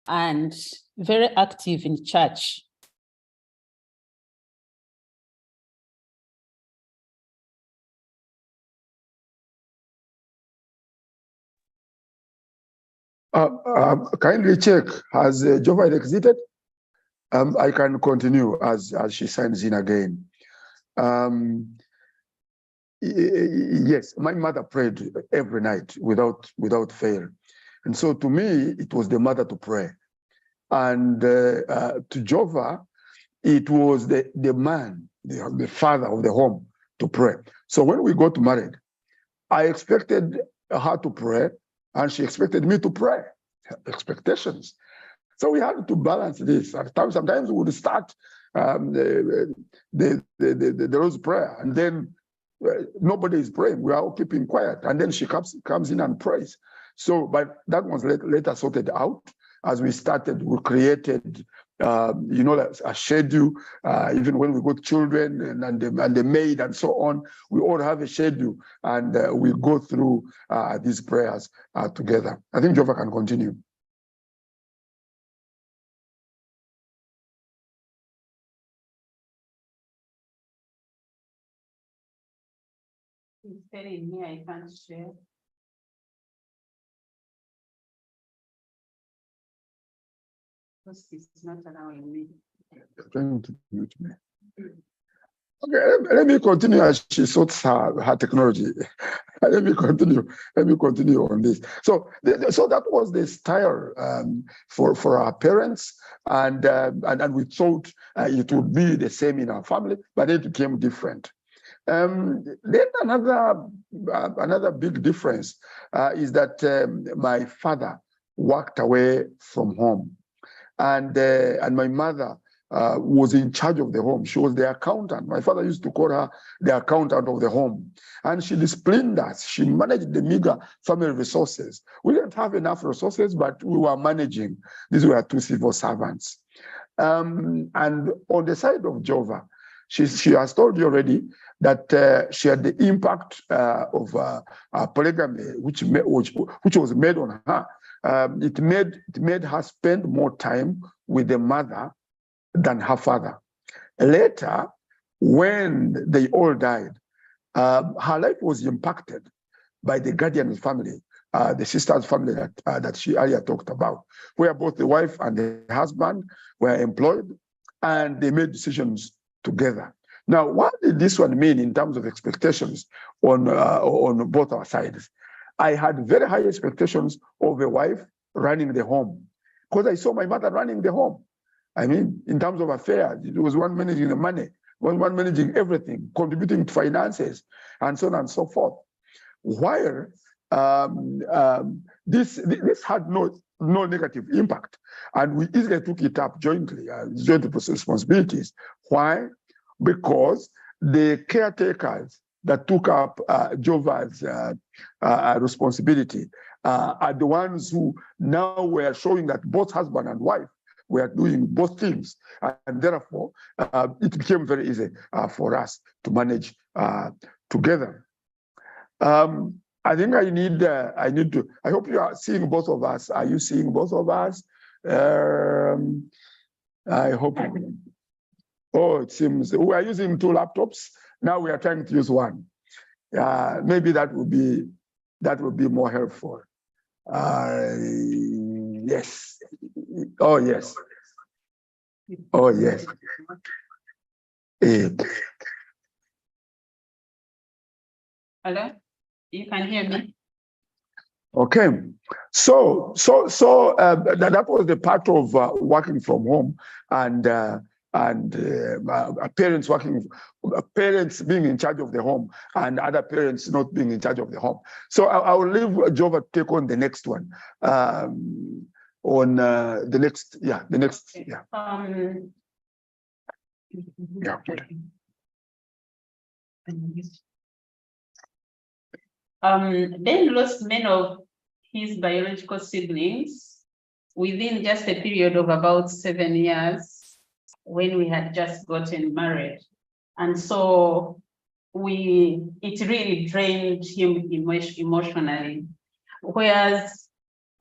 and very active in church. Kindly check, has Jovile exited? I can continue as she signs in again. Yes, my mother prayed every night without fail. And so to me, it was the mother to pray. And to Jova, it was the man, the father of the home to pray. So when we got married, I expected her to pray, and she expected me to pray. Expectations. So we had to balance this. At times, sometimes we would start the rose prayer, and then nobody is praying. We are all keeping quiet, and then she comes in and prays. So, but that was later sorted out. As we started, we created, a schedule. Even when we got children and the maid and so on, we all have a schedule, and we go through these prayers together. I think Jova can continue. He's telling me I can't share. Because it's not allowing me. Trying to mute me. Okay, let me continue as she sorts her technology. Let me continue on this. So that was the style for our parents, and we thought it would be the same in our family, but it became different. Then another big difference is that my father worked away from home, and my mother was in charge of the home. She was the accountant. My father used to call her the accountant of the home, and she disciplined us. She managed the meager family resources. We didn't have enough resources, but we were managing. These were two civil servants. And on the side of Jova, she has told you already that she had the impact of polygamy, which was made on her. It made her spend more time with the mother than her father. Later, when they all died, her life was impacted by the guardian family, the sister's family that she earlier talked about, where both the wife and the husband were employed, and they made decisions together. Now, what did this one mean in terms of expectations on both our sides? I had very high expectations of a wife running the home, because I saw my mother running the home. I mean, in terms of affairs, it was one managing the money, one managing everything, contributing to finances, and so on and so forth. While this had no negative impact, and we easily took it up jointly, joint responsibilities. Why? Because the caretakers that took up Jova's responsibility are the ones who now were showing that both husband and wife were doing both things, and therefore it became very easy for us to manage together. I think I need to. I hope you are seeing both of us. Are you seeing both of us? I hope. Oh, it seems we are using two laptops. Now we are trying to use one. Maybe that would be more helpful. Yes. Oh yes. Oh yes. Hello, you can hear me? Okay, so that was the part of working from home, and parents being in charge of the home, and other parents not being in charge of the home. So I will leave Jova to take on the next one. On the next. Ben lost many of his biological siblings within just a period of about 7 years when we had just gotten married. And so it really drained him emotionally. Whereas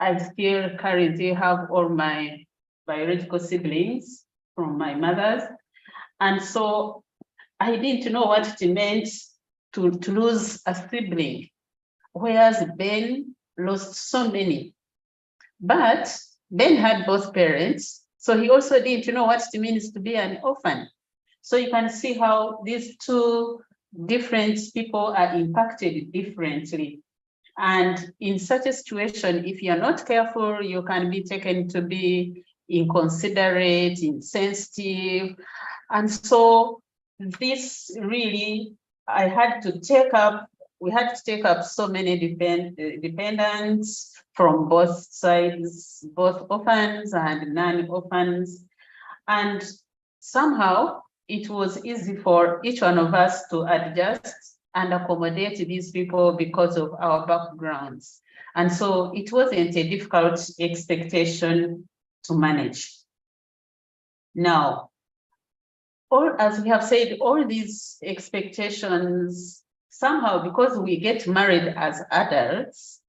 I still currently have all my biological siblings from my mother's. And so I didn't know what it meant to lose a sibling, whereas Ben lost so many. But Ben had both parents, so he also didn't know what it means to be an orphan. So you can see how these two different people are impacted differently. And in such a situation, if you're not careful, you can be taken to be inconsiderate, insensitive. And so this really, we had to take up so many dependents from both sides, both orphans and non-orphans. And somehow it was easy for each one of us to adjust and accommodate these people because of our backgrounds. And so it wasn't a difficult expectation to manage. Now, as we have said, all these expectations, somehow, because we get married as adults,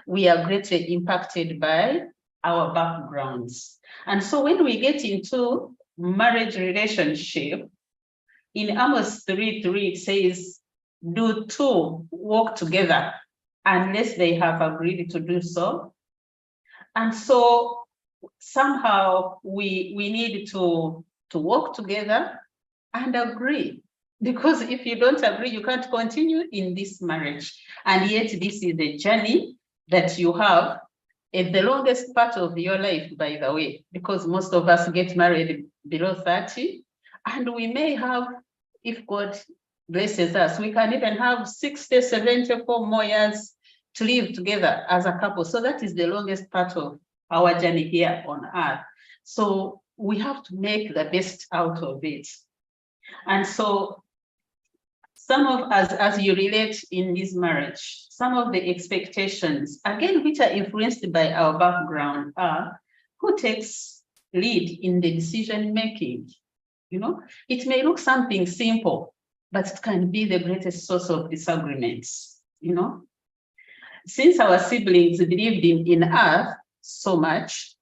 we are greatly impacted by our backgrounds. And so when we get into marriage relationship, in Amos 3:3, it says, do two work together unless they have agreed to do so. And so somehow we need to work together and agree, because if you don't agree, you can't continue in this marriage. And yet this is a journey that you have in the longest part of your life, by the way, because most of us get married below 30, and we may have, if God blesses us, we can even have 60, 74 more years to live together as a couple. So that is the longest part of our journey here on earth. So we have to make the best out of it. And so some of us, as you relate in this marriage, some of the expectations, again, which are influenced by our background, are who takes lead in the decision making. You know, it may look something simple, but it can be the greatest source of disagreements. You know, since our siblings believed in us so much,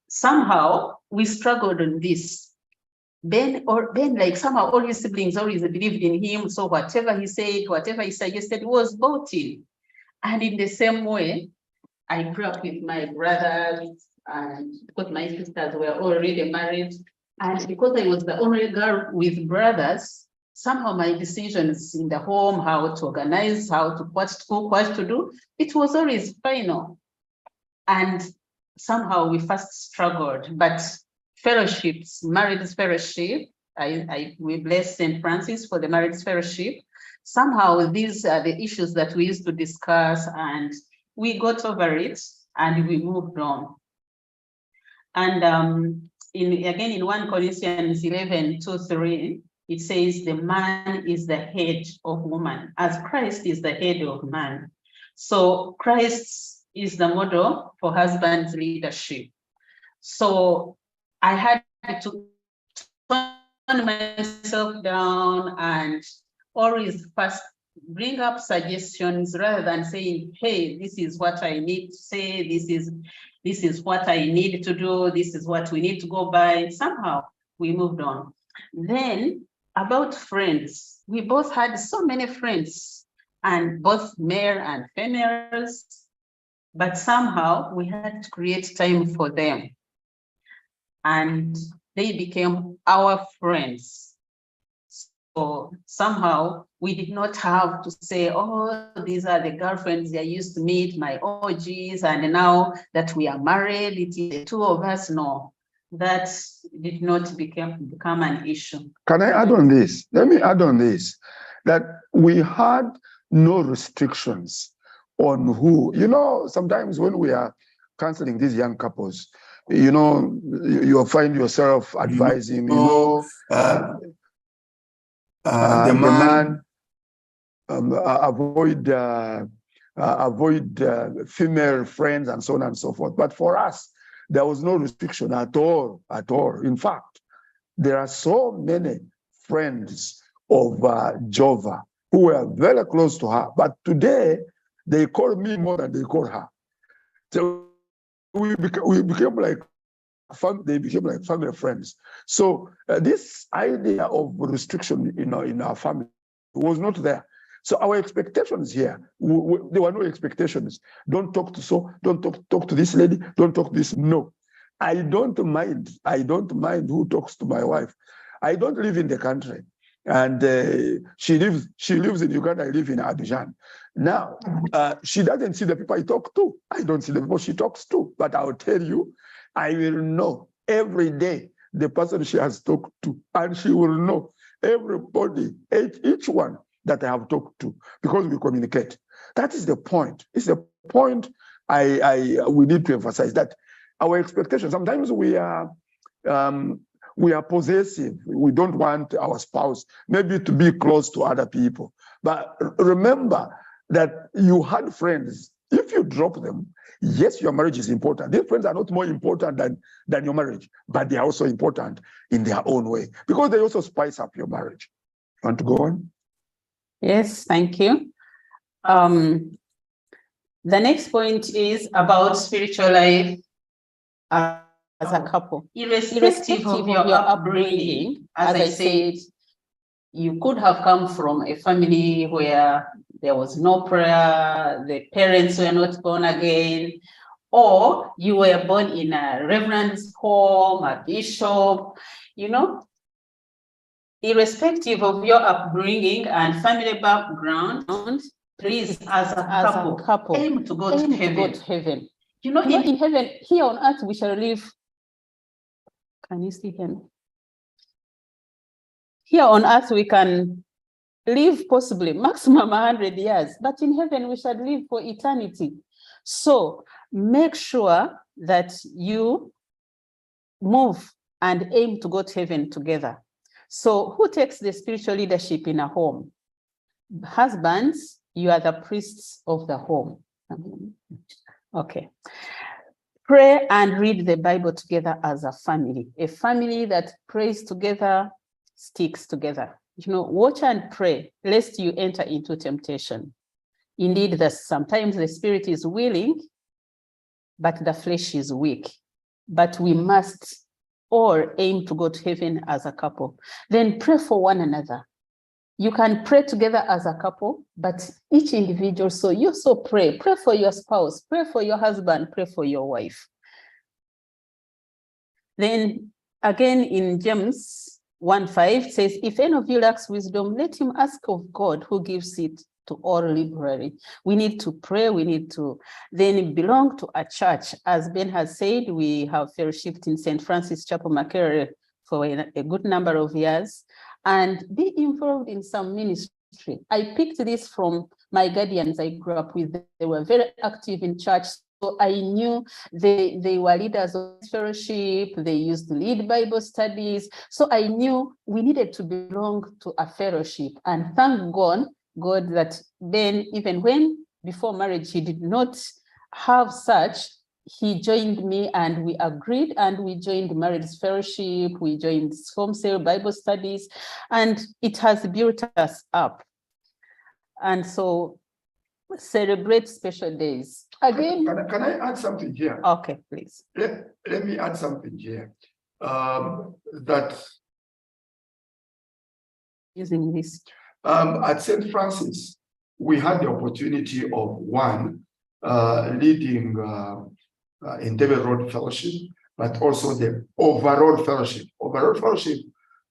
somehow we struggled on this. Ben, like somehow all his siblings always believed in him. So whatever he said, whatever he suggested was bought in. And in the same way, I grew up with my brothers, and because my sisters were already married, and because I was the only girl with brothers, somehow my decisions in the home, how to organize, how to what to cook, what to do, it was always final. And somehow we first struggled, but fellowships, marriage fellowship, we bless St. Francis for the marriage fellowship. Somehow these are the issues that we used to discuss, and we got over it and we moved on. And again, in 1 Corinthians 11:2-3, it says the man is the head of woman, as Christ is the head of man. So Christ is the model for husband's leadership. So I had to turn myself down and always first bring up suggestions rather than saying, hey, this is what I need to say, this is what I need to do, this is what we need to go by. Somehow we moved on. Then about friends, we both had so many friends, and both male and females, but somehow we had to create time for them. And they became our friends. So somehow we did not have to say, oh, these are the girlfriends I used to meet, my OGs, and now that we are married, it is the two of us. No, that did not become an issue. Can I add on this? Let me add on this, that we had no restrictions on who, sometimes when we are counseling these young couples, you find yourself advising, the man avoid female friends and so on and so forth. But for us, there was no restriction at all. In fact, there are so many friends of Jova who were very close to her, but today they call me more than they call her. So we became like they became like family friends. So this idea of restriction in our family was not there. So our expectations here, there were no expectations. Don't talk to don't talk to this lady, don't talk to this. No, I don't mind. I don't mind who talks to my wife. I don't live in the country. And she lives in Uganda, I live in Abidjan. Now, she doesn't see the people I talk to. I don't see the people she talks to. But I'll tell you, I will know every day the person she has talked to, and she will know everybody, each one that I have talked to, because we communicate. That is the point. It's the point we need to emphasize, that our expectations, sometimes we are possessive. We don't want our spouse maybe to be close to other people. But remember that you had friends. If you drop them, yes, your marriage is important. These friends are not more important than your marriage, but they are also important in their own way, because they also spice up your marriage. You want to go on? Yes, thank you. The next point is about spiritual life as a couple. Irrespective of your upbringing, as I said, you could have come from a family where there was no prayer, the parents were not born again, or you were born in a reverend's home, a bishop, irrespective of your upbringing and family background, please, as a couple, aim to go to heaven. In heaven, here on earth, we shall live. Can you see him? Here on earth, we can live possibly maximum 100 years, but in heaven, we shall live for eternity. So make sure that you move and aim to go to heaven together. So who takes the spiritual leadership in a home? Husbands, you are the priests of the home. Okay. Pray and read the Bible together as a family. A family that prays together sticks together. Watch and pray, lest you enter into temptation. Indeed, sometimes the spirit is willing, but the flesh is weak. But we must all aim to go to heaven as a couple. Then pray for one another. You can pray together as a couple, but each individual, so you also pray. Pray for your spouse, pray for your husband, pray for your wife. Then again in James 1:5 says, if any of you lacks wisdom, let him ask of God, who gives it to all liberally. We need to pray. We need to then belong to a church. As Ben has said, we have fellowshipped in St. Francis Chapel, Makerere for a good number of years, and be involved in some ministry. I picked this from my guardians I grew up with. They were very active in church. So I knew they were leaders of fellowship. They used to lead Bible studies. So I knew we needed to belong to a fellowship. And thank God that Ben, even when before marriage, he did not have such, he joined me and we agreed, and we joined marriage fellowship, we joined home sale Bible studies, and it has built us up. And so celebrate special days. Again, can I add something here? Okay, please. Let me add something here. That using this. At St. Francis, we had the opportunity of leading in David Road Fellowship, but also the overall fellowship,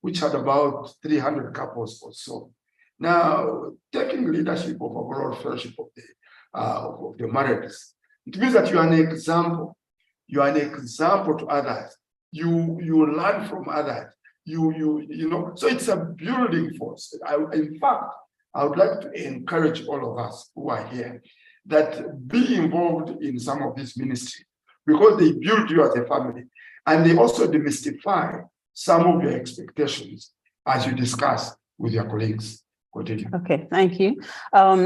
which had about 300 couples or so. Now, taking leadership of overall fellowship of the marriages, it means that you are an example. You are an example to others. You learn from others. So it's a building force. In fact, I would like to encourage all of us who are here that be involved in some of this ministry, because they build you as a family, and they also demystify some of your expectations as you discuss with your colleagues. Continue. Okay, thank you.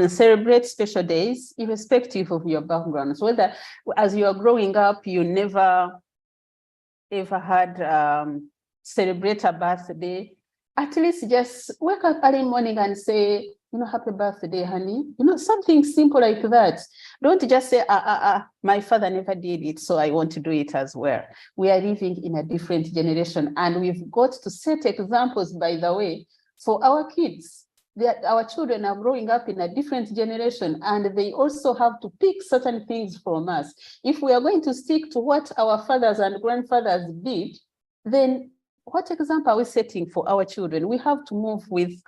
Celebrate special days, irrespective of your backgrounds. Whether as you are growing up, you never ever had celebrate a birthday, at least just wake up early morning and say, happy birthday, honey. Something simple like that. Don't just say, my father never did it, so I want to do it as well. We are living in a different generation, and we've got to set examples, by the way, for our kids. Our children are growing up in a different generation, and they also have to pick certain things from us. If we are going to stick to what our fathers and grandfathers did, then what example are we setting for our children? We have to move with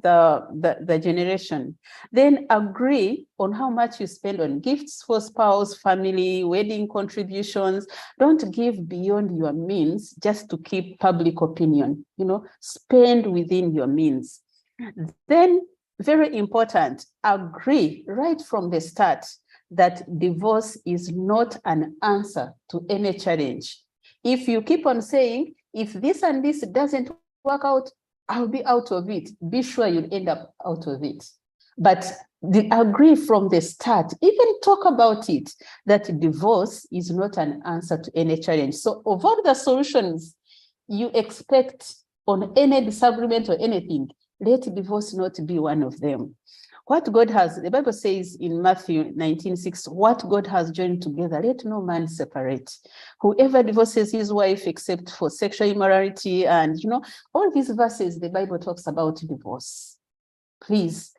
the generation. Then agree on how much you spend on gifts for spouse, family, wedding contributions. Don't give beyond your means just to keep public opinion. Spend within your means. Then, very important, agree right from the start that divorce is not an answer to any challenge. If you keep on saying, if this and this doesn't work out, I'll be out of it, be sure you'll end up out of it. But agree from the start, even talk about it, that divorce is not an answer to any challenge. So of all the solutions you expect on any disagreement or anything, let divorce not be one of them. What God has, the Bible says in Matthew 19:6, what God has joined together, let no man separate. Whoever divorces his wife except for sexual immorality, and all these verses, the Bible talks about divorce. Please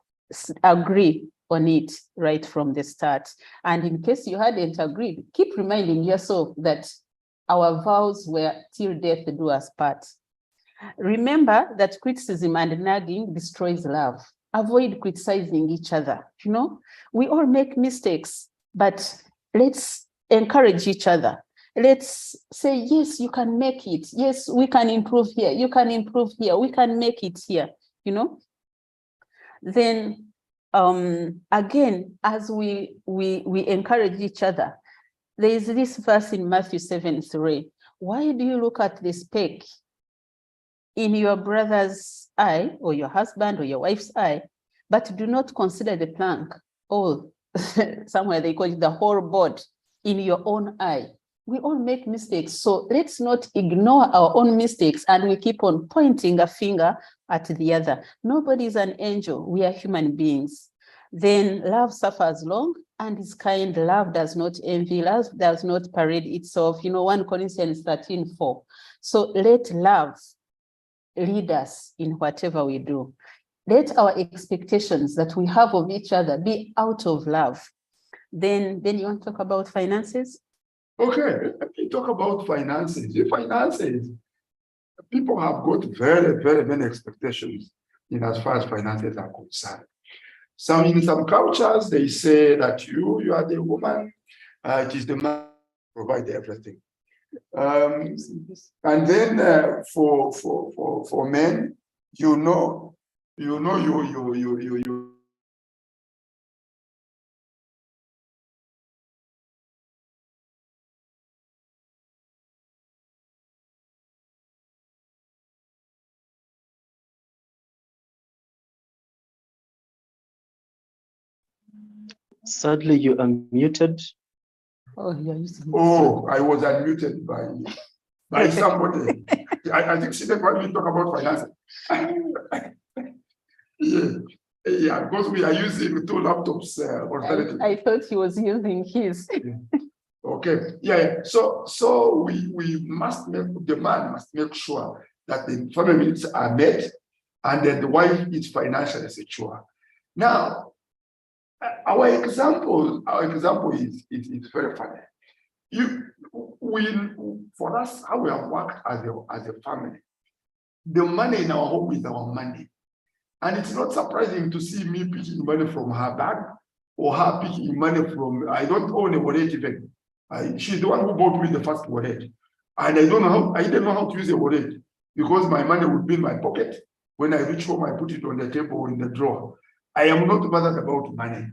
agree on it right from the start. And in case you hadn't agreed, keep reminding yourself that our vows were till death do us part. Remember that criticism and nagging destroys love. Avoid criticizing each other. We all make mistakes, but let's encourage each other. Let's say, yes, you can make it. Yes, we can improve here. You can improve here. We can make it here. Then again, as we encourage each other, there is this verse in Matthew 7:3. Why do you look at the speck in your brother's eye, or your husband or your wife's eye, but do not consider the plank, or somewhere they call it the whole board, in your own eye? We all make mistakes, so let's not ignore our own mistakes and we keep on pointing a finger at the other. Nobody is an angel, we are human beings. Then love suffers long and is kind. Love does not envy, love does not parade itself. 1 Corinthians 13:4. So let love lead us in whatever we do. Let our expectations that we have of each other be out of love. Then you want to talk about finances? Okay, let me talk about finances. The finances, people have got very, very many expectations in as far as finances are concerned. In some cultures, they say that you are the woman, it is the man who provides everything. And then for men, you Sadly, you are muted. Oh, you're using I was unmuted by somebody. I think she didn't want me to talk about finances. Yeah, because we are using 2 laptops. I thought he was using his. Okay, yeah. So we must the man must make sure that the family needs are met, and that the wife is financially secure. Now, our example is very funny. For us, how we have worked as a family, the money in our home is our money. And it's not surprising to see me picking money from her bag, or her picking money from, I don't own a wallet even. She's the one who bought me the first wallet. And I didn't know how to use a wallet, because my money would be in my pocket. When I reach home, I put it on the table or in the drawer. I am not bothered about money.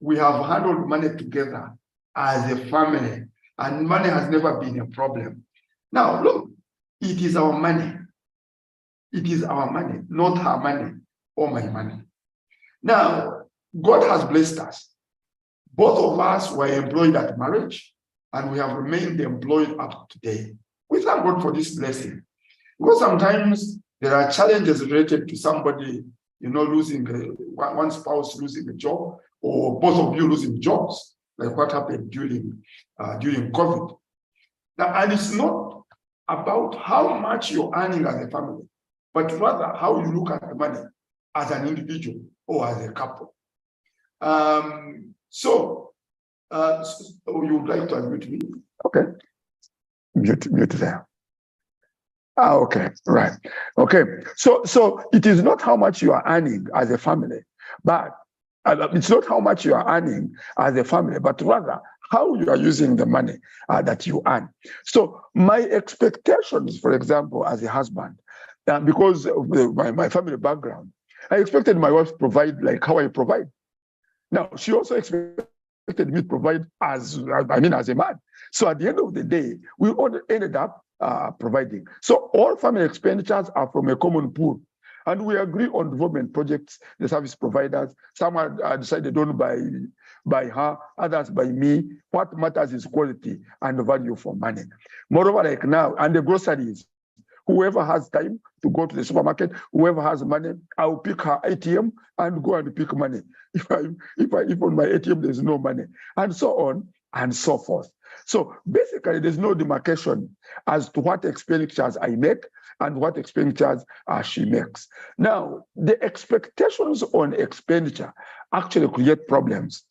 We have handled money together as a family, and money has never been a problem. Now, look, it is our money. It is our money, not her money or my money. Now, God has blessed us. Both of us were employed at marriage, and we have remained employed up to today. We thank God for this blessing. Because sometimes there are challenges related to somebody, losing one spouse losing a job, or both of you losing jobs, like what happened during COVID. Now, and it's not about how much you're earning as a family, but rather how you look at the money as an individual or as a couple. So you would like to unmute me? Okay. Mute there. Okay, right. Okay. So it is not how much you are earning as a family, but it's not how much you are earning as a family, but rather how you are using the money that you earn. So my expectations, for example, as a husband, because of my family background, I expected my wife to provide like how I provide. Now, she also expected me to provide as a man. So at the end of the day, we all ended up providing. So all family expenditures are from a common pool. And we agree on development projects, the service providers. Some are decided on by her, others by me. What matters is quality and value for money. Moreover, like now, and the groceries, whoever has time to go to the supermarket, whoever has money, I'll pick her ATM and go and pick money. If on my ATM there's no money, and so on and so forth. So basically, there's no demarcation as to what expenditures I make and what expenditures she makes. Now, the expectations on expenditure actually create problems.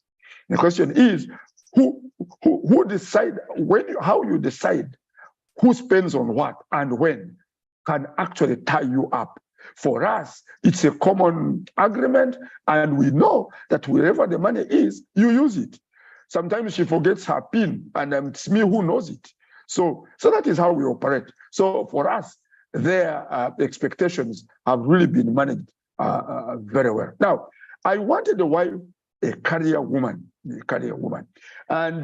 The question is, who decide how you decide who spends on what and when can actually tie you up. For us, it's a common agreement, and we know that wherever the money is, you use it. Sometimes she forgets her PIN, and it's me who knows it. So that is how we operate. So for us, their expectations have really been managed very well. Now, I wanted a wife, a career woman, and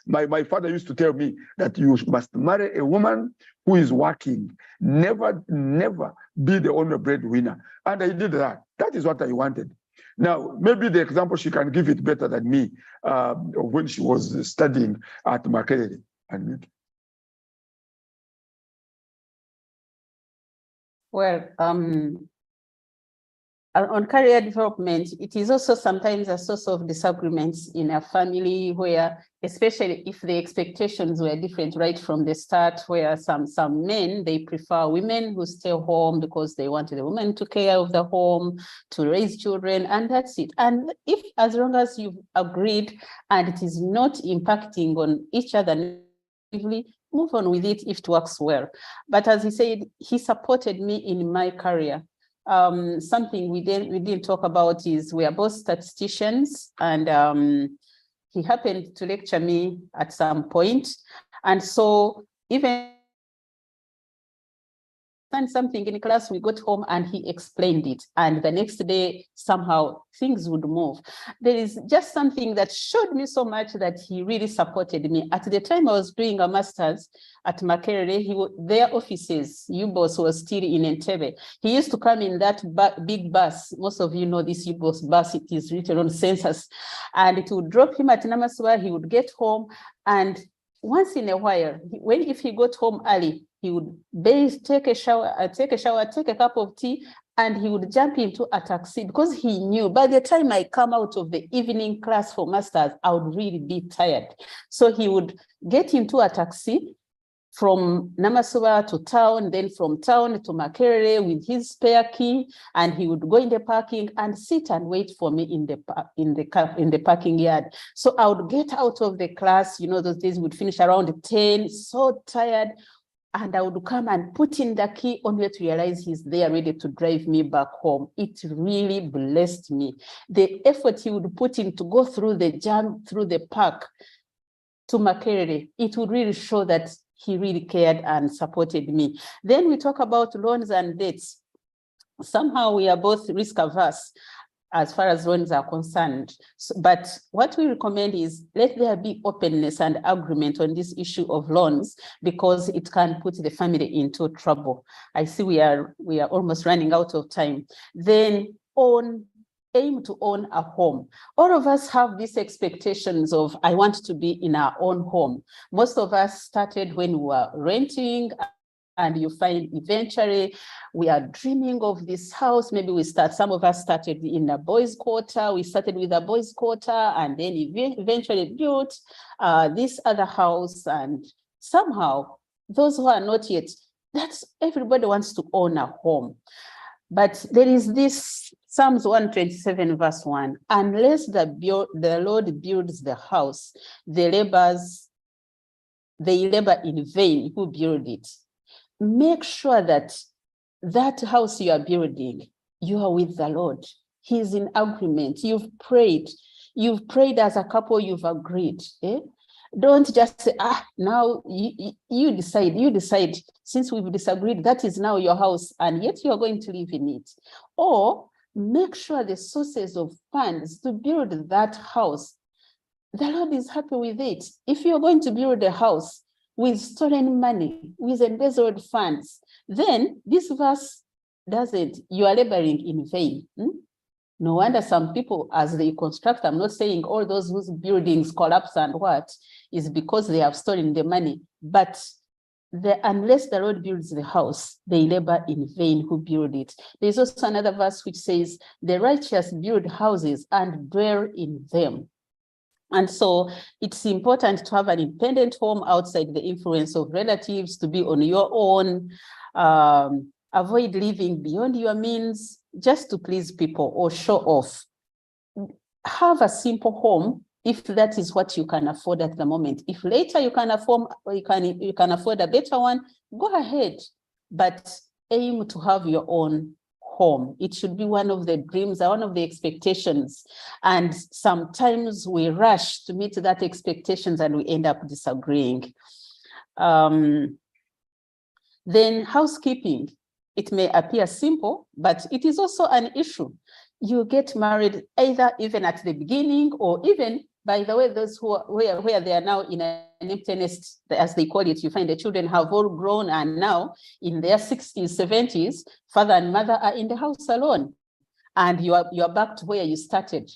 my father used to tell me that you must marry a woman who is working, never be the only breadwinner. And I did that. That is what I wanted. Now, maybe the example she can give it better than me when she was studying at Makerere. Well, on career development, it is also sometimes a source of disagreements in a family where, especially if the expectations were different right from the start, where some men, they prefer women who stay home because they want the woman to care of the home, to raise children, and that's it. And if, as long as you've agreed and it is not impacting on each other negatively, move on with it if it works well. But as he said, he supported me in my career. Something we didn't talk about is we are both statisticians, and he happened to lecture me at some point. And so even something in class, we got home and he explained it, and the next day somehow things would move. There is just something that showed me so much that he really supported me. At the time I was doing a master's at Makerere, their offices, UBOS, was still in Entebbe. He used to come in that big bus. Most of you know this UBOS bus, it is written on census, and it would drop him at Namaswa. He would get home, and once in a while, if he got home early, he would bathe, take a shower, take a cup of tea, and he would jump into a taxi because he knew by the time I come out of the evening class for masters, I would really be tired. So he would get into a taxi from Namaswa to town, then from town to Makerere with his spare key, and he would go in the parking and sit and wait for me in the parking yard. So I would get out of the class, those days would finish around 10, so tired, and I would come and put in the key only to realize he's there ready to drive me back home. It really blessed me. The effort he would put in to go through the jam, through the park to Makerere, it would really show that he really cared and supported me. Then we talk about loans and debts. Somehow we are both risk averse as far as loans are concerned. But what we recommend is let there be openness and agreement on this issue of loans, because it can put the family into trouble. I see we are almost running out of time. Then aim to own a home. All of us have these expectations of, I want to be in our own home. Most of us started when we were renting, and you find eventually we are dreaming of this house. Maybe some of us started in a boys' quarter. We started with a boys' quarter and then eventually built this other house. And somehow those who are not yet, everybody wants to own a home. But there is this Psalms 127 verse 1, unless the Lord builds the house, they labor in vain who build it. Make sure that house you are building, you are with the Lord. He's in agreement. You've prayed as a couple, you've agreed. Don't just say, now you decide, since we've disagreed, that is now your house, and yet you're going to live in it. Or make sure the sources of funds to build that house, the Lord is happy with it. If you're going to build a house with stolen money, with embezzled funds, then this verse you are laboring in vain. No wonder some people, as they construct, I'm not saying all those whose buildings collapse and what, is because they have stolen the money, but unless the Lord builds the house, they labor in vain who build it. There's also another verse which says, the righteous build houses and dwell in them. And so it's important to have an independent home outside the influence of relatives, to be on your own. Avoid living beyond your means just to please people or show off. Have a simple home if that is what you can afford at the moment. If later you can afford, you can afford a better one, go ahead. But aim to have your own home. It should be one of the dreams, one of the expectations. And sometimes we rush to meet that expectations and we end up disagreeing. Then housekeeping. It may appear simple, but it is also an issue. You get married either even at the beginning, or even, by the way, those where they are now in an empty nest, as they call it, you find the children have all grown and now in their 60s, 70s, father and mother are in the house alone. And you are back to where you started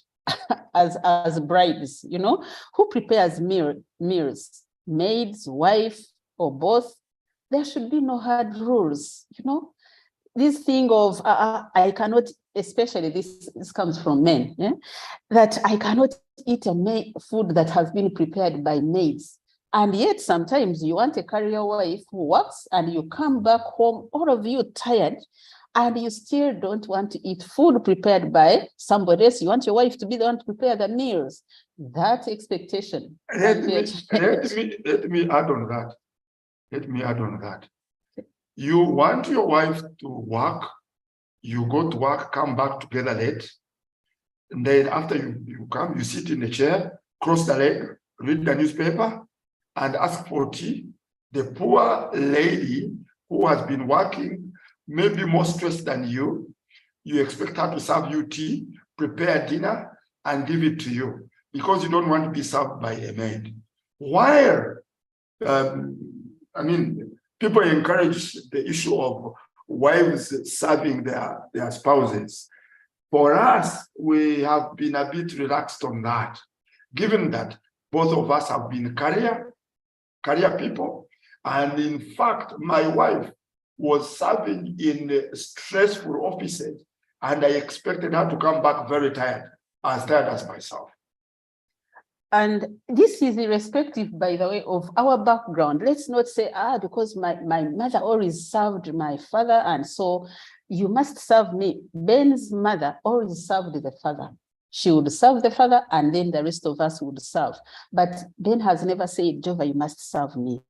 as brides, who prepares meals, maids, wife, or both. There should be no hard rules, This thing of I cannot, especially this comes from men, that I cannot eat food that has been prepared by maids. And yet sometimes you want a career wife who works and you come back home, all of you tired, and you still don't want to eat food prepared by somebody else. You want your wife to be the one to prepare the meals. That expectation. Let me add on that. Let me add on that. You want your wife to work, you go to work, come back together late. And then after you come, you sit in a chair, cross the leg, read the newspaper, and ask for tea. The poor lady who has been working, maybe more stressed than you expect her to serve you tea, prepare dinner, and give it to you because you don't want to be served by a maid. While, people encourage the issue of wives serving their spouses. For us, we have been a bit relaxed on that, given that both of us have been career people. And in fact, my wife was serving in stressful offices, and I expected her to come back very tired, as tired as myself. And this is irrespective, by the way, of our background. Let's not say, because my mother always served my father, and so you must serve me. Ben's mother always served the father. She would serve the father, and then the rest of us would serve. But Ben has never said, Jova, you must serve me.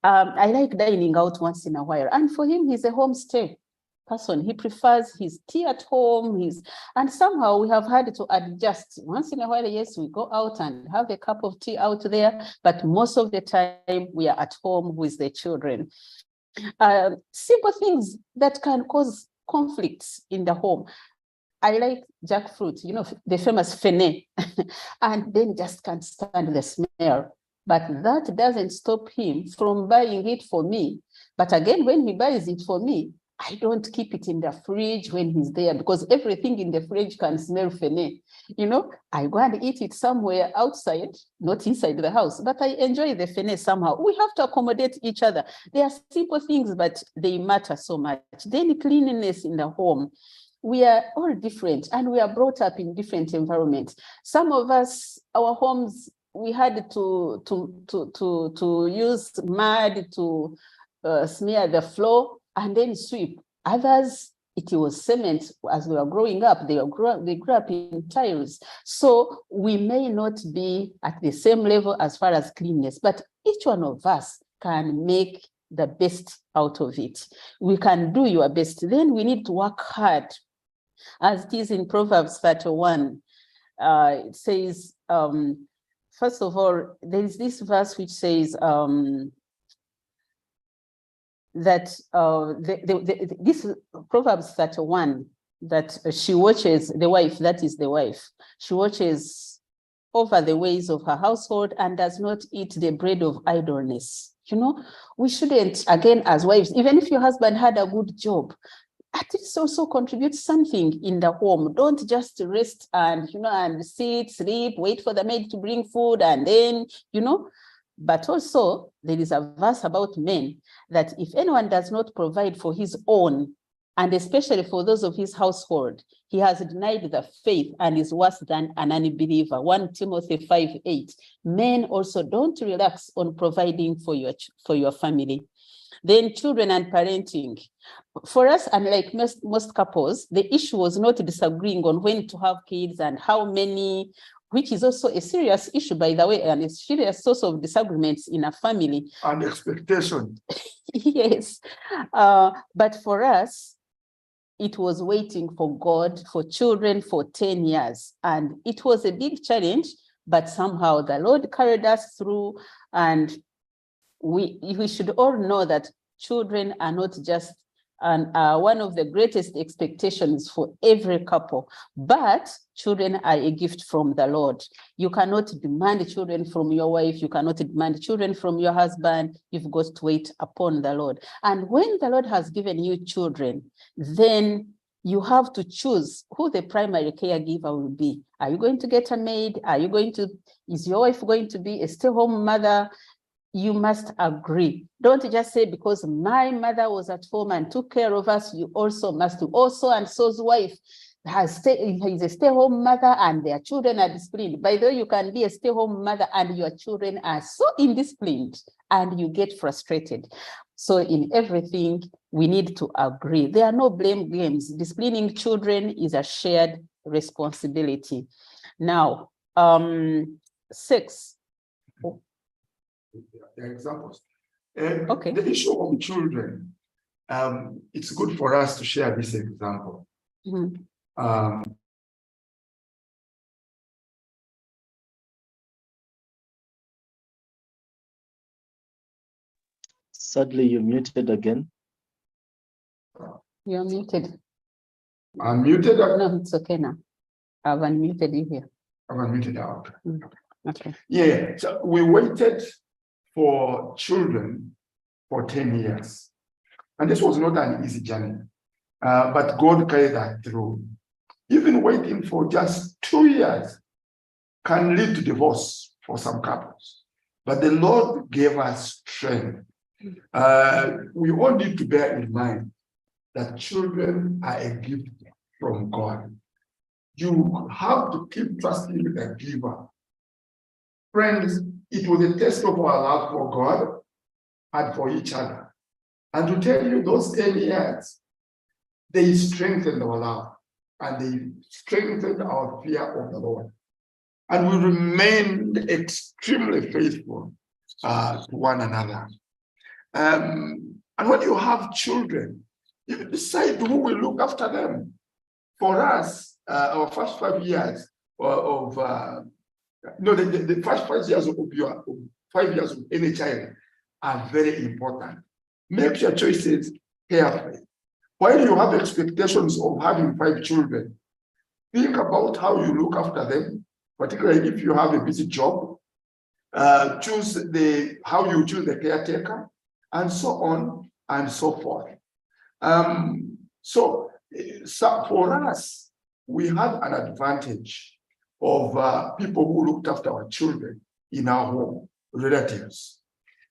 I like dining out once in a while. And for him, he's a homestay person. He prefers his tea at home. And somehow we have had to adjust. Once in a while, yes, we go out and have a cup of tea out there, but most of the time we are at home with the children. Simple things that can cause conflicts in the home. I like jackfruit, the famous fene, and then just can't stand the smell. But that doesn't stop him from buying it for me. But again, when he buys it for me, I don't keep it in the fridge when he's there, because everything in the fridge can smell fene. You know, I go and eat it somewhere outside, not inside the house, but I enjoy the fene somehow. We have to accommodate each other. They are simple things, but they matter so much. Then cleanliness in the home. We are all different and we are brought up in different environments. Some of us, our homes, we had to use mud to smear the floor and then sweep. Others, it was cement. As we were growing up, they grew up in tiles. So we may not be at the same level as far as cleanness, but each one of us can make the best out of it. We can do your best. Then we need to work hard. As it is in Proverbs 31, it says, first of all, there is this verse which says, that this Proverbs 31, that she watches the wife, that is the wife, she watches over the ways of her household and does not eat the bread of idleness. You know, we shouldn't, again, as wives, even if your husband had a good job, at least also contribute something in the home. Don't just rest and, you know, and sit, sleep, wait for the maid to bring food and then, you know. But also there is a verse about men that if anyone does not provide for his own, and especially for those of his household, he has denied the faith and is worse than an unbeliever. 1 Timothy 5:8. Men also don't relax on providing for your family. Then children and parenting. For us, unlike most couples, the issue was not disagreeing on when to have kids and how many, which is also a serious issue, by the way, and a serious source of disagreements in a family. And expectation. Yes. But for us, it was waiting for God, for children for 10 years. And it was a big challenge, but somehow the Lord carried us through. And we should all know that children are not just one of the greatest expectations for every couple, but children are a gift from the Lord. You cannot demand children from your wife. You cannot demand children from your husband. You've got to wait upon the Lord. And when the Lord has given you children, then you have to choose who the primary caregiver will be. Are you going to get a maid? Is your wife going to be a stay-home mother? You must agree. Don't just say, because my mother was at home and took care of us, you also must do. Also, and so's wife is a stay-home mother and their children are disciplined. By the way, you can be a stay-home mother and your children are so indisciplined and you get frustrated. So in everything, we need to agree. There are no blame games. Disciplining children is a shared responsibility. Now, 6. The examples. Okay. The issue of children, it's good for us to share this example. Mm-hmm. Sadly, you're muted again. You're muted. I'm muted. No, it's okay now. I've unmuted you here. I've unmuted out. Okay. Yeah, so we waited for children for 10 years. And this was not an easy journey, but God carried that through. Even waiting for just 2 years can lead to divorce for some couples. But the Lord gave us strength. We all need to bear in mind that children are a gift from God. You have to keep trusting the giver. Friends, it was a test of our love for God and for each other. And to tell you, those 10 years, they strengthened our love and they strengthened our fear of the Lord. And we remained extremely faithful to one another. And when you have children, you decide who will look after them. For us, our first 5 years the first 5 years of your 5 years of any child are very important. Make your choices carefully. While you have expectations of having 5 children, think about how you look after them, particularly if you have a busy job. Choose how you choose the caretaker, and so on and so forth. So for us, we had an advantage of people who looked after our children in our home, relatives.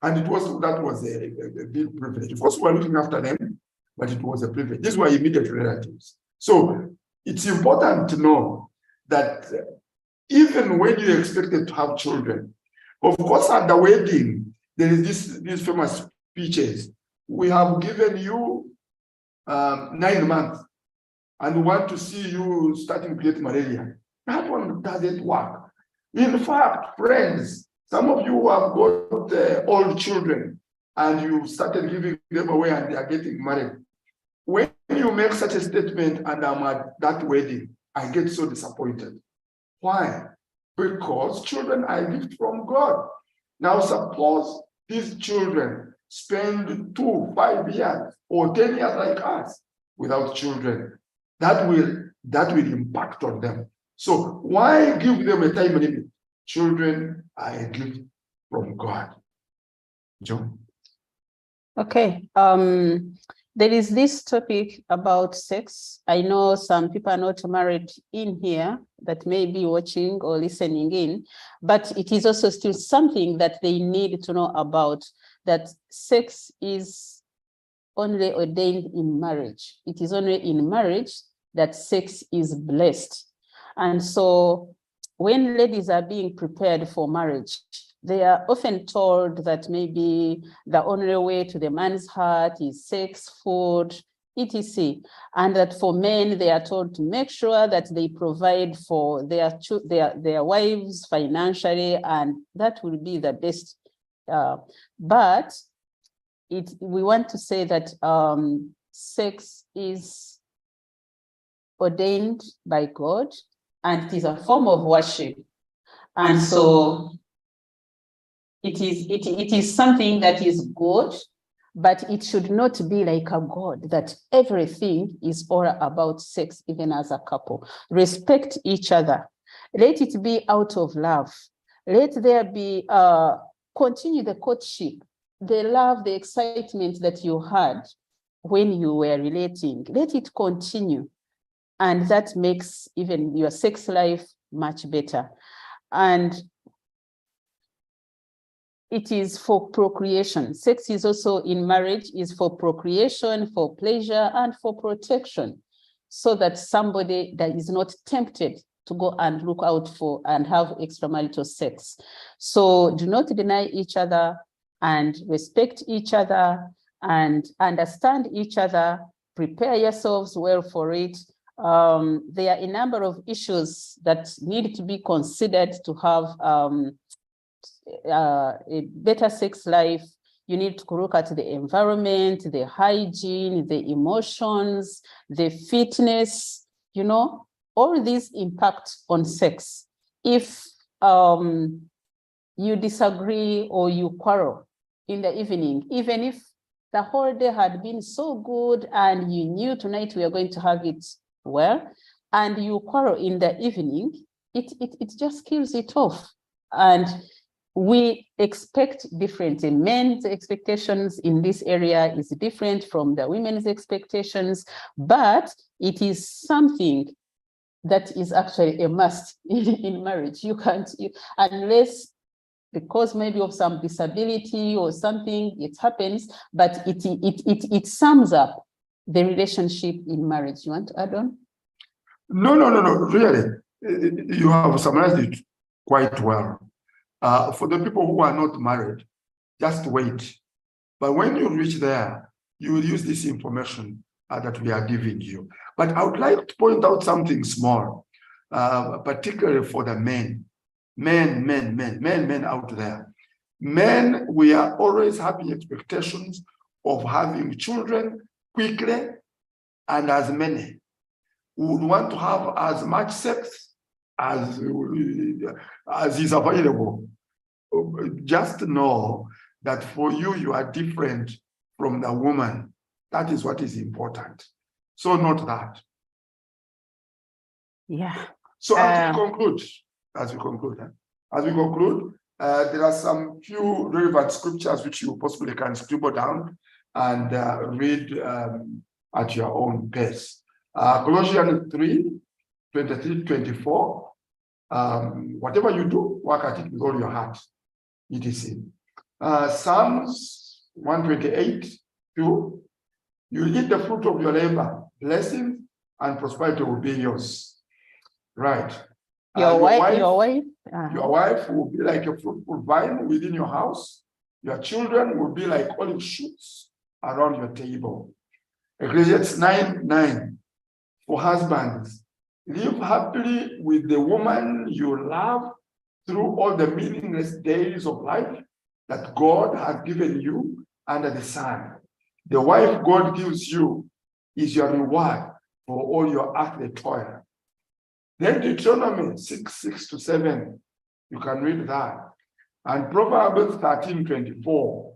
And that was a big privilege. Of course, we were looking after them, but it was a privilege. These were immediate relatives. So it's important to know that even when you expected to have children, of course, at the wedding, there is these famous speeches. We have given you 9 months and we want to see you starting to get malaria. That one doesn't work. In fact, friends, some of you have got old children and you started giving them away and they are getting married. When you make such a statement and I'm at that wedding, I get so disappointed. Why? Because children are a gift from God. Now, suppose these children spend 2, 5 years or 10 years like us without children. That will impact on them. So why give them a time limit? Children are a gift from God. John. Okay. There is this topic about sex. I know some people are not married in here that may be watching or listening in, but it is also still something that they need to know about, that sex is only ordained in marriage. It is only in marriage that sex is blessed. And so when ladies are being prepared for marriage, they are often told that maybe the only way to the man's heart is sex, food, etc. And that for men, they are told to make sure that they provide for their wives financially, and that will be the best. But we want to say that sex is ordained by God, and it is a form of worship. And so it is something that is good, but it should not be like a God, that everything is all about sex, even as a couple. Respect each other. Let it be out of love. Let there be, continue the courtship, the love, the excitement that you had when you were relating. Let it continue. And that makes even your sex life much better. And it is for procreation. Sex is also in marriage, is for procreation, for pleasure, and for protection, so that somebody that is not tempted to go and look out for and have extramarital sex. So do not deny each other, and respect each other, and understand each other. Prepare yourselves well for it. There are a number of issues that need to be considered to have a better sex life. You need to look at the environment, the hygiene, the emotions, the fitness, all these impact on sex. If you disagree or you quarrel in the evening, even if the whole day had been so good and you knew tonight we are going to have it well, and you quarrel in the evening, it just kills it off. And we expect differently. Men's expectations in this area is different from the women's expectations, but it is something that is actually a must in marriage. You can't, unless because maybe of some disability or something, it happens, but it sums up the relationship in marriage. You want to add on? No, really. You have summarized it quite well. For the people who are not married, just wait. But when you reach there, you will use this information that we are giving you. But I would like to point out something small, particularly for the men. Men out there. Men, we are always having expectations of having children quickly and as many. We would want to have as much sex as is available. Just know that for you, you are different from the woman. That is what is important. So note that. Yeah. So as we conclude, there are some few relevant scriptures which you possibly can scribble down and read at your own pace. Colossians 3:23-24. Whatever you do, work at it with all your heart. etc. Psalms 128:2. You eat the fruit of your labor, blessing and prosperity will be yours. Right. Your wife. Your wife will be like a fruitful vine within your house. Your children will be like olive shoots around your table. Ecclesiastes 9:9. For husbands, live happily with the woman you love through all the meaningless days of life that God has given you under the sun. The wife God gives you is your reward for all your earthly toil. Then Deuteronomy 6:6-7, you can read that. And Proverbs 13:24,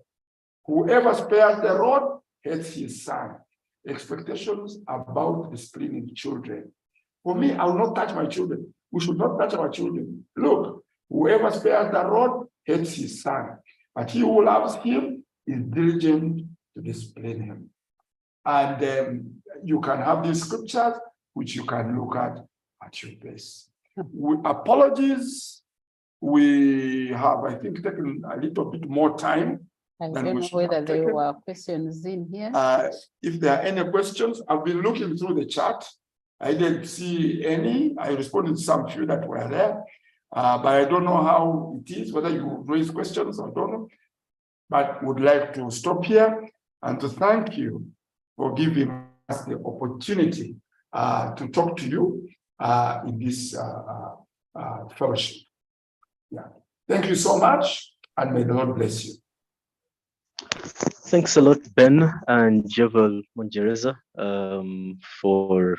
whoever spares the rod hates his son. Expectations about disciplining children. For me, I will not touch my children. We should not touch our children. Look, whoever spares the rod hates his son, but he who loves him is diligent to discipline him. And you can have these scriptures, which you can look at your pace. Apologies. We have, I think, taken a little bit more time. I don't know whether there were questions in here. If there are any questions, I've been looking through the chat. I didn't see any. I responded to some few that were there. But I don't know how it is, whether you raise questions, I don't know. But would like to stop here and to thank you for giving us the opportunity to talk to you in this fellowship. Yeah. Thank you so much, and may the Lord bless you. Thanks a lot, Ben and Jovile Mungyereza, for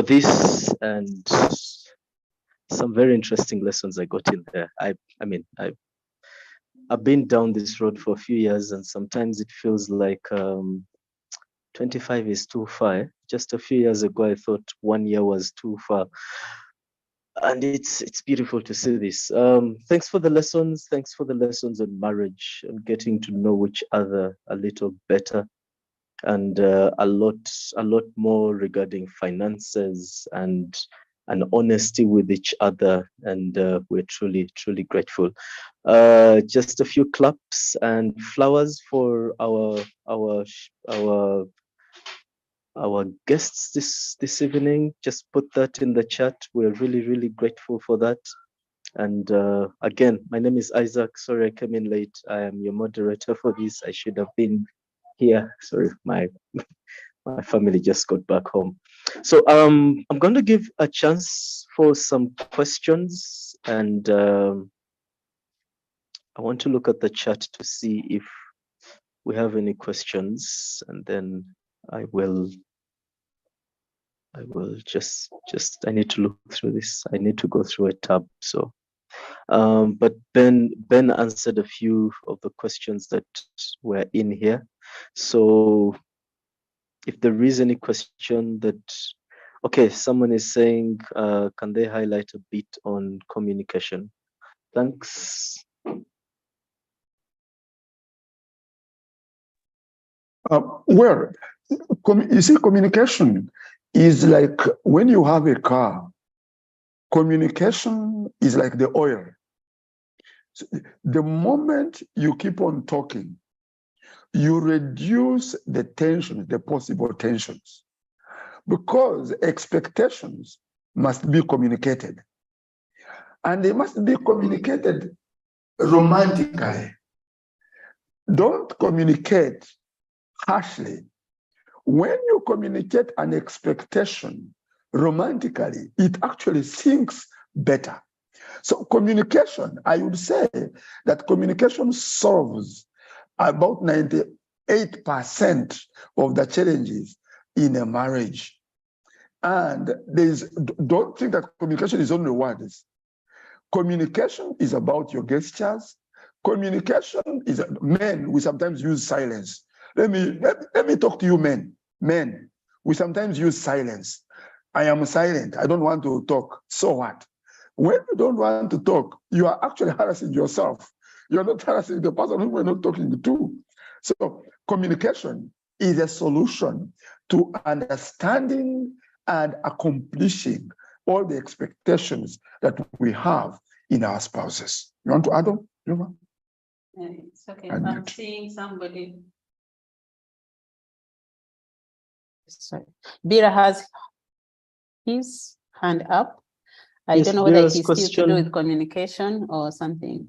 this and some very interesting lessons I got in there. I've been down this road for a few years, and sometimes it feels like 25 is too far. Just a few years ago, I thought 1 year was too far. And it's beautiful to see this. Thanks for the lessons. Thanks for the lessons on marriage and getting to know each other a little better, and a lot more regarding finances and honesty with each other. And we're truly grateful. Just a few claps and flowers for our guests this evening. Just put that in the chat. We're really grateful for that. And again, my name is Isaac. Sorry I came in late. I am your moderator for this. I should have been here. Sorry, my family just got back home. So I'm going to give a chance for some questions, and I want to look at the chat to see if we have any questions, and then I will just I need to look through this. I need to go through a tab. So but Ben answered a few of the questions that were in here. So if there is any question that, okay, someone is saying, can they highlight a bit on communication? Thanks. Well, you see, communication is like when you have a car, communication is like the oil. So the moment you keep on talking, you reduce the tension, the possible tensions, because expectations must be communicated. And they must be communicated romantically. Don't communicate harshly. When you communicate an expectation romantically, it actually sinks better. So communication, I would say that communication solves about 98% of the challenges in a marriage. And don't think that communication is only words. Communication is about your gestures. Communication is, men, we sometimes use silence. Let me talk to you, men. Men, we sometimes use silence. I am silent. I don't want to talk. So what? When you don't want to talk, you are actually harassing yourself. You're not harassing the person who we're not talking to. So communication is a solution to understanding and accomplishing all the expectations that we have in our spouses. You want to add on, Jova? It's okay. I'm seeing somebody. Sorry. Bira has his hand up. I don't know whether he's still to do with communication or something.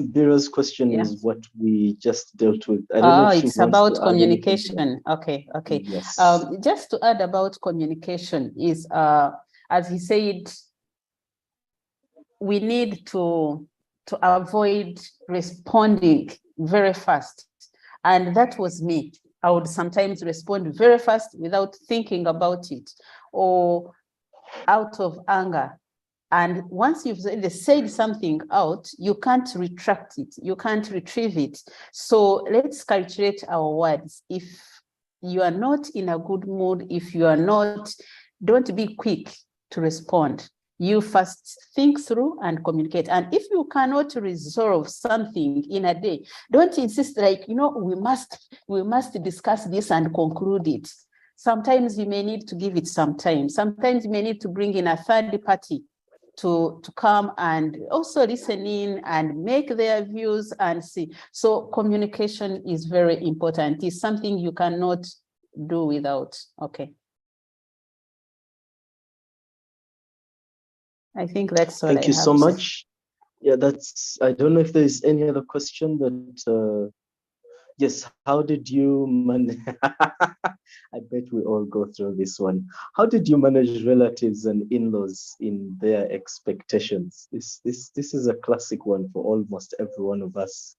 Bira's question is what we just dealt with. I don't know if it's about communication. Okay. Yes. Just to add about communication is, as he said, we need to avoid responding very fast. And that was me. I would sometimes respond very fast without thinking about it, or out of anger. And once you've said something out, you can't retract it, you can't retrieve it. So let's calculate our words. If you are not in a good mood, if you are not, don't be quick to respond. You first think through and communicate. And if you cannot resolve something in a day, don't insist like, we must discuss this and conclude it. Sometimes you may need to give it some time. Sometimes you may need to bring in a third party to come and also listen in and make their views and see. So communication is very important. It's something you cannot do without. Okay. I think that's all. Thank you so much. Yeah, I don't know if there's any other question, but yes, how did you manage? I bet we all go through this one. How did you manage relatives and in-laws in their expectations? This is a classic one for almost every one of us.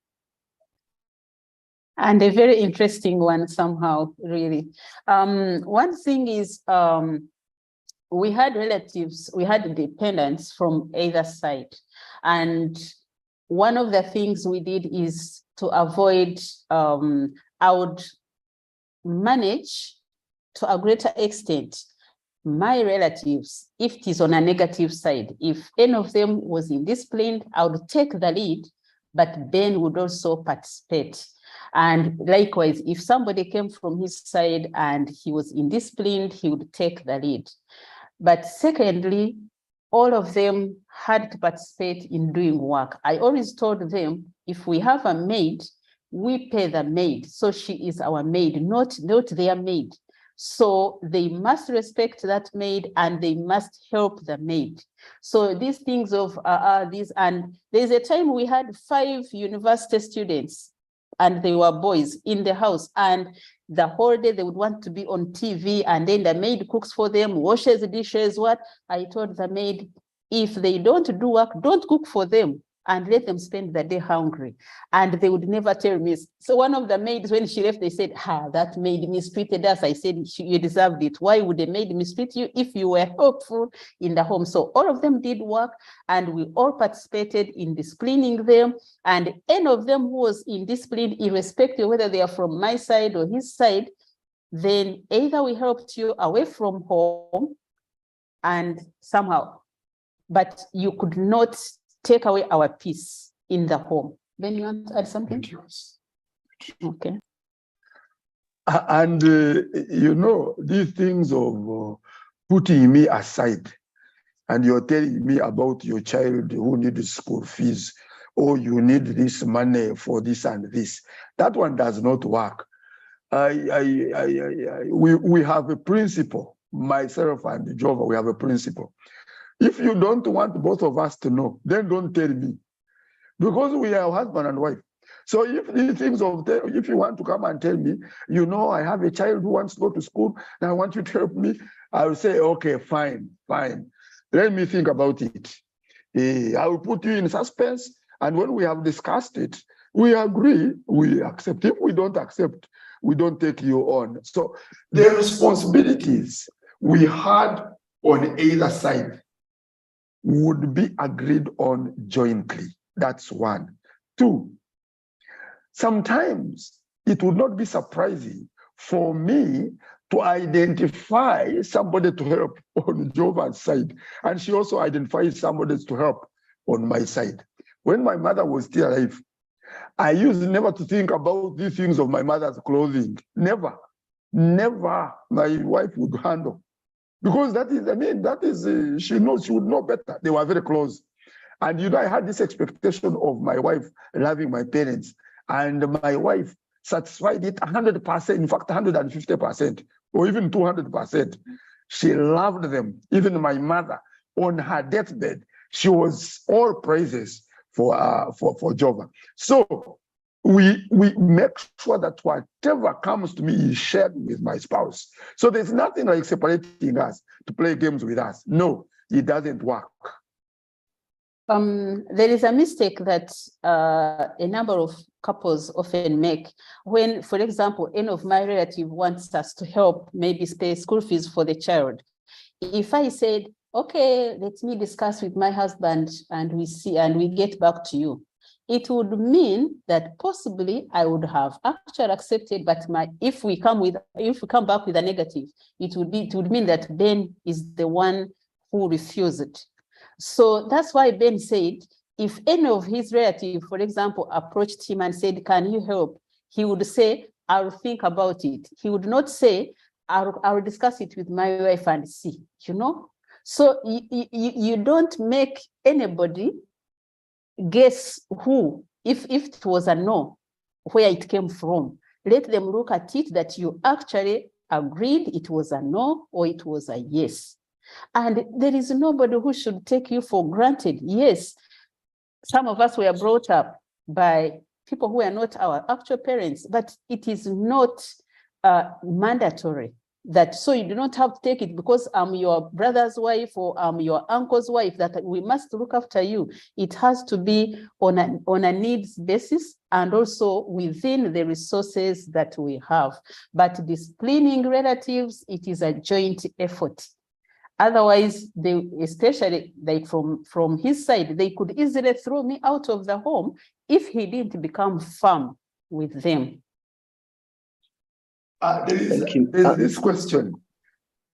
And a very interesting one somehow, really. One thing is, we had relatives, we had dependents from either side. And one of the things we did is to avoid, I would manage to a greater extent my relatives, if it is on a negative side. If any of them was indisciplined, I would take the lead, but Ben would also participate. And likewise, if somebody came from his side and he was indisciplined, he would take the lead. But secondly, all of them had to participate in doing work. I always told them, if we have a maid, we pay the maid. So she is our maid, not their maid. So they must respect that maid and they must help the maid. So these things of these, and there's a time we had 5 university students and they were boys in the house, and the whole day they would want to be on TV, and then the maid cooks for them, washes the dishes. What I told the maid, if they don't do work, don't cook for them and let them spend the day hungry. And they would never tell me. So one of the maids, when she left, they said, that maid mistreated us. I said, you deserved it. Why would a maid mistreat you if you were helpful in the home? So all of them did work, and we all participated in disciplining them. And any of them who was indisciplined, irrespective of whether they are from my side or his side, then either we helped you away from home and somehow, but you could not take away our peace in the home. Ben, you want to add something? Okay. And these things of putting me aside, and you're telling me about your child who needs school fees, or you need this money for this and this, that one does not work. We have a principle, myself and Jova, we have a principle. If you don't want both of us to know, then don't tell me, because we are husband and wife. So if these things if you want to come and tell me, I have a child who wants to go to school and I want you to help me, I will say, okay, fine. Let me think about it. I will put you in suspense, and when we have discussed it, we agree, we accept. If we don't accept, we don't take you on. So the responsibilities we had on either side would be agreed on jointly. That's one. 2, sometimes it would not be surprising for me to identify somebody to help on Jova's side, and she also identifies somebody to help on my side. When my mother was still alive, I used never to think about these things of my mother's clothing. Never. never my wife would handle. Because that is, I mean, that is, she knows, she would know better. They were very close. And you know, I had this expectation of my wife loving my parents, and my wife satisfied it 100%, in fact, 150%, or even 200%. She loved them. Even my mother, on her deathbed, she was all praises for Jovile. So we make sure that whatever comes to me is shared with my spouse. So there's nothing like separating us to play games with us. No, it doesn't work. There is a mistake that a number of couples often make when, for example, any of my relative wants us to help maybe pay school fees for the child. If I said, okay, let me discuss with my husband and we get back to you, it would mean that possibly I would have actually accepted, but if we come back with a negative, it would mean that Ben is the one who refused it. So that's why Ben said, if any of his relatives, for example, approached him and said, can you help? He would say, I'll think about it. He would not say, I'll discuss it with my wife and see, you know? So you don't make anybody guess who, if it was a no, where it came from. Let them look at it that you actually agreed it was a no or it was a yes. And there is nobody who should take you for granted. Yes, some of us were brought up by people who are not our actual parents, but it is not mandatory that, so you do not have to take it because I'm your brother's wife or I'm your uncle's wife, that we must look after you. It has to be on a needs basis and also within the resources that we have. But disciplining relatives, it is a joint effort. Otherwise, they, especially like from his side, they could easily throw me out of the home if he didn't become firm with them. There's this question.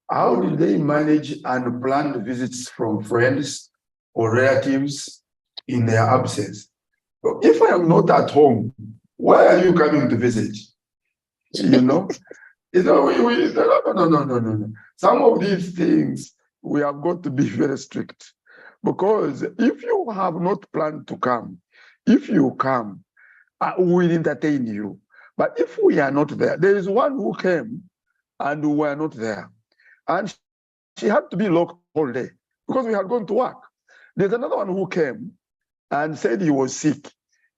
How did they manage and plan visits from friends or relatives in their absence? If I am not at home, why are you coming to visit? You know? No. Some of these things, we have got to be very strict. Because if you have not planned to come, if you come, we'll entertain you. But if we are not there, there is one who came and we were not there. And she had to be locked all day because we had gone to work. There's another one who came and said he was sick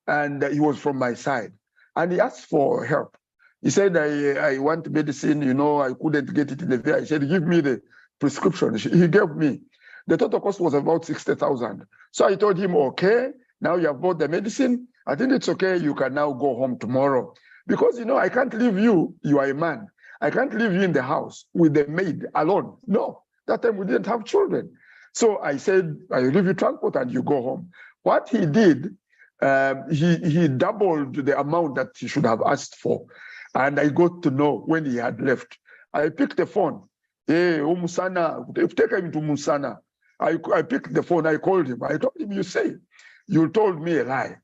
and he was from my side. And he asked for help. He said, I want medicine, you know, I couldn't get it in the VA. I said, give me the prescription. He gave me. The total cost was about 60,000. So I told him, okay, now you have bought the medicine. I think it's okay. You can now go home tomorrow. Because, you know, I can't leave you. You are a man. I can't leave you in the house with the maid alone. No, that time we didn't have children. So I said, I leave you transport and you go home. What he did, he doubled the amount that he should have asked for. And I got to know when he had left. I picked the phone. Hey, Musana, take him to Musana. I picked the phone. I called him. I told him, you told me a lie.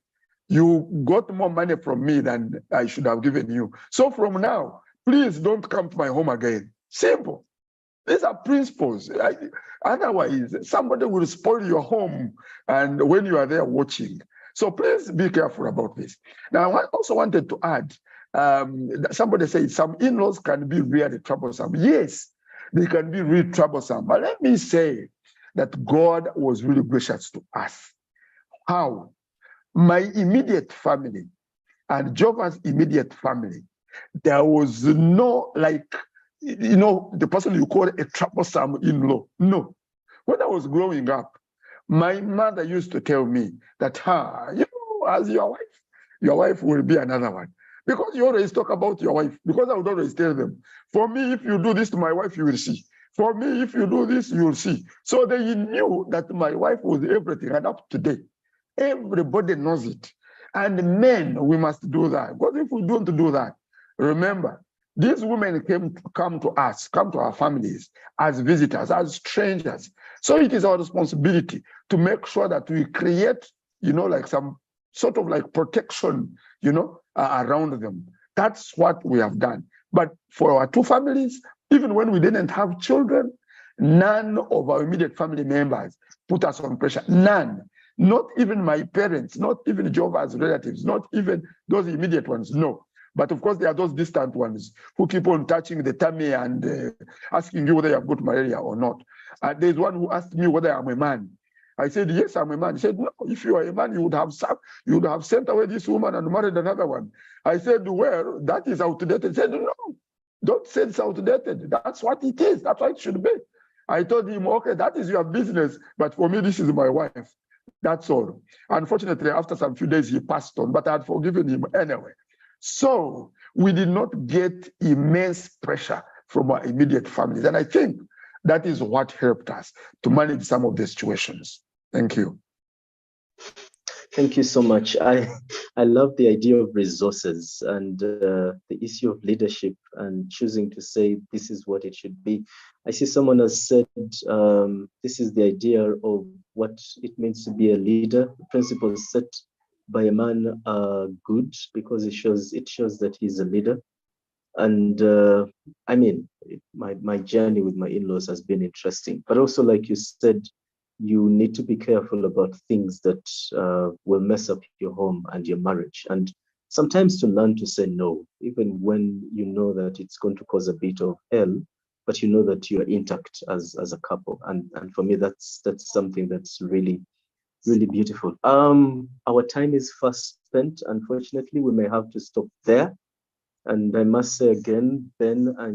You got more money from me than I should have given you. So from now, please don't come to my home again. Simple. These are principles. Otherwise, somebody will spoil your home and when you are there watching. So please be careful about this. Now, I also wanted to add, somebody said some in-laws can be really troublesome. Yes, they can be really troublesome. But let me say that God was really gracious to us. How? My immediate family and Jovile's immediate family, there was no, like, you know, the person you call a troublesome in-law. No. When I was growing up, my mother used to tell me that, you know, as your wife will be another one. Because you always talk about your wife. Because I would always tell them, for me, if you do this to my wife, you will see. For me, if you do this, you will see. So they knew that my wife was everything, and up to date. Everybody knows it. And men, we must do that. Because if we don't do that, remember, these women come to us, come to our families as visitors, as strangers. So it is our responsibility to make sure that we create, you know, like some sort of like protection, you know, around them. That's what we have done. But for our two families, even when we didn't have children, none of our immediate family members put us on pressure. None. Not even my parents, not even Jovile's relatives, not even those immediate ones, no. But of course, there are those distant ones who keep on touching the tummy and asking you whether you have got malaria or not. There's one who asked me whether I'm a man. I said, yes, I'm a man. He said, no, if you are a man, you would have sent away this woman and married another one. I said, well, that is outdated. He said, no, don't say it's outdated. That's what it is. That's what it should be. I told him, okay, that is your business. But for me, this is my wife. That's all. Unfortunately, after some few days, he passed on, but I had forgiven him anyway. So we did not get immense pressure from our immediate families. And I think that is what helped us to manage some of the situations. Thank you. Thank you so much. I love the idea of resources and the issue of leadership and choosing to say this is what it should be. I see someone has said this is the idea of what it means to be a leader. The principles set by a man are good because it shows that he's a leader. And I mean, my journey with my in-laws has been interesting, but also, like you said, you need to be careful about things that will mess up your home and your marriage. And sometimes to learn to say no, even when you know that it's going to cause a bit of hell, but you know that you're intact as a couple. And for me, that's something that's really, really beautiful. Our time is fast spent. Unfortunately, we may have to stop there. And I must say again, Ben and